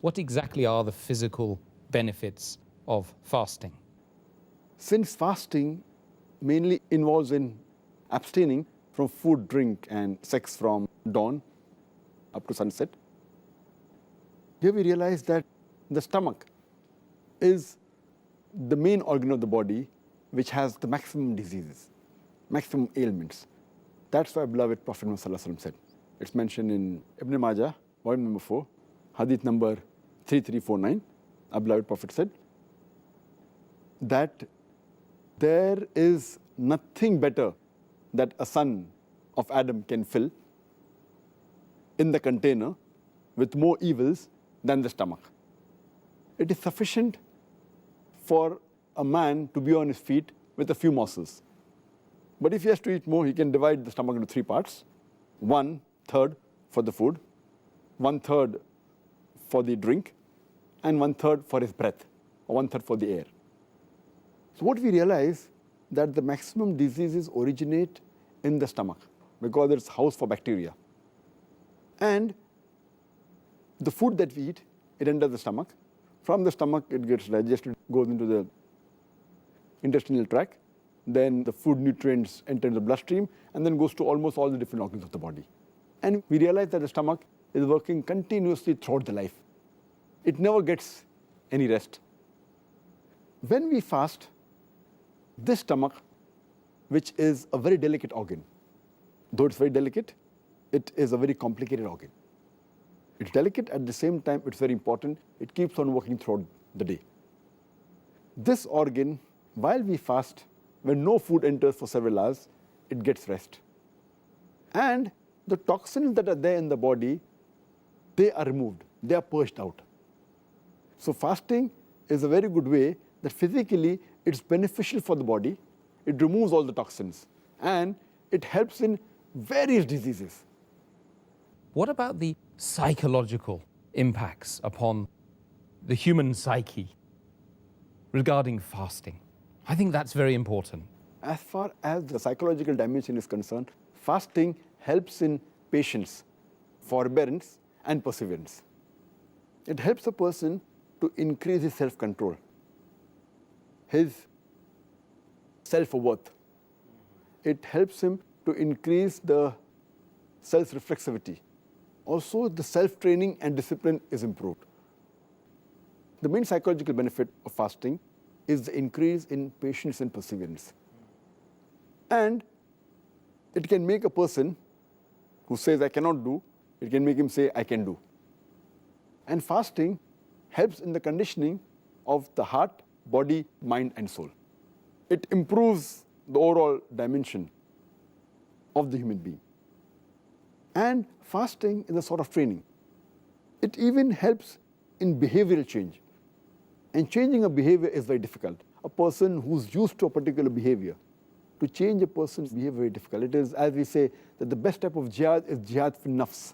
What exactly are the physical benefits of fasting? Since fasting mainly involves in abstaining from food, drink, and sex from dawn up to sunset, here we realize that the stomach is the main organ of the body which has the maximum diseases, maximum ailments. That's why beloved Prophet Muhammad said. It's mentioned in Ibn Majah, volume number 4, hadith number 3349. Our beloved Prophet said that there is nothing better that a son of Adam can fill in the container with more evils than the stomach. It is sufficient for a man to be on his feet with a few morsels. But if he has to eat more, he can divide the stomach into 3 parts. 1/3 for the food, 1/3 for the drink, and 1/3 for his breath, or 1/3 for the air. So what we realize that the maximum diseases originate in the stomach because it's house for bacteria. And the food that we eat, it enters the stomach. From the stomach, it gets digested, goes into the intestinal tract. Then the food nutrients enter the bloodstream and then goes to almost all the different organs of the body. And we realize that the stomach is working continuously throughout the life. It never gets any rest. When we fast, this stomach, which is a very delicate organ, though it's very delicate, it is a very complicated organ. It's delicate, at the same time, it's very important. It keeps on working throughout the day. This organ, while we fast, when no food enters for several hours, it gets rest. And the toxins that are there in the body, they are removed, they are purged out. So fasting is a very good way that physically it's beneficial for the body, it removes all the toxins, and it helps in various diseases. What about the psychological impacts upon the human psyche regarding fasting? I think that's very important. As far as the psychological dimension is concerned, fasting helps in patience, forbearance, and perseverance. It helps a person to increase his self-control, his self-worth. It helps him to increase the self-reflexivity. Also, the self-training and discipline is improved. The main psychological benefit of fasting is the increase in patience and perseverance. And it can make a person who says, I cannot do, it can make him say, I can do. And fasting helps in the conditioning of the heart, body, mind, and soul. It improves the overall dimension of the human being. And fasting is a sort of training. It even helps in behavioral change. And changing a behavior is very difficult. A person who's used to a particular behavior, to change a person's behavior is very difficult. It is, as we say, that the best type of jihad is jihad fi nafs.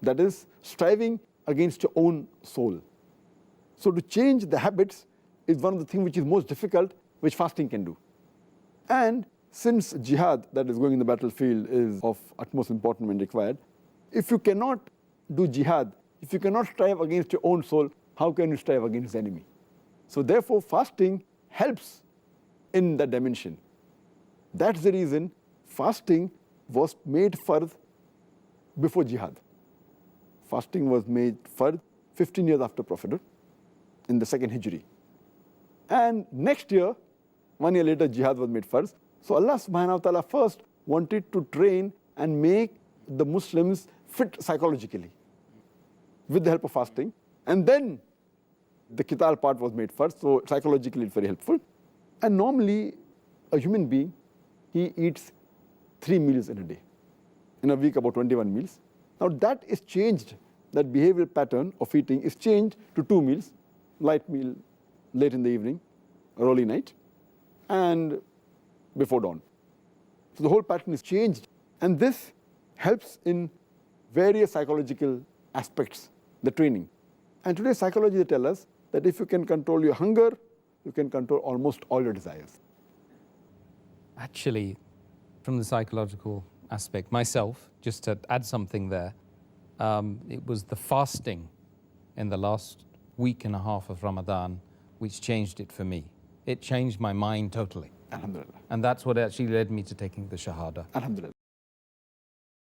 That is, striving against your own soul. So to change the habits is one of the things which is most difficult, which fasting can do. And since jihad, that is going in the battlefield, is of utmost importance and required, if you cannot do jihad, if you cannot strive against your own soul, how can you strive against the enemy? So therefore, fasting helps in that dimension. That's the reason fasting was made fard before jihad. Fasting was made fard 15 years after Prophethood, in the 2nd Hijri. And next year, 1 year later, jihad was made fard. So Allah subhanahu wa ta'ala first wanted to train and make the Muslims fit psychologically with the help of fasting. And then the qital part was made first, so psychologically it's very helpful. And normally, a human being, he eats 3 meals in a day. In a week, about 21 meals. Now that is changed, that behavioral pattern of eating is changed to 2 meals, light meal late in the evening, early night, and before dawn. So the whole pattern is changed. And this helps in various psychological aspects, the training. And today psychology they tell us that if you can control your hunger, you can control almost all your desires. Actually, from the psychological aspect, myself, just to add something there, it was the fasting in the last week and a half of Ramadan, which changed it for me. It changed my mind totally. Alhamdulillah. And that's what actually led me to taking the Shahada. Alhamdulillah.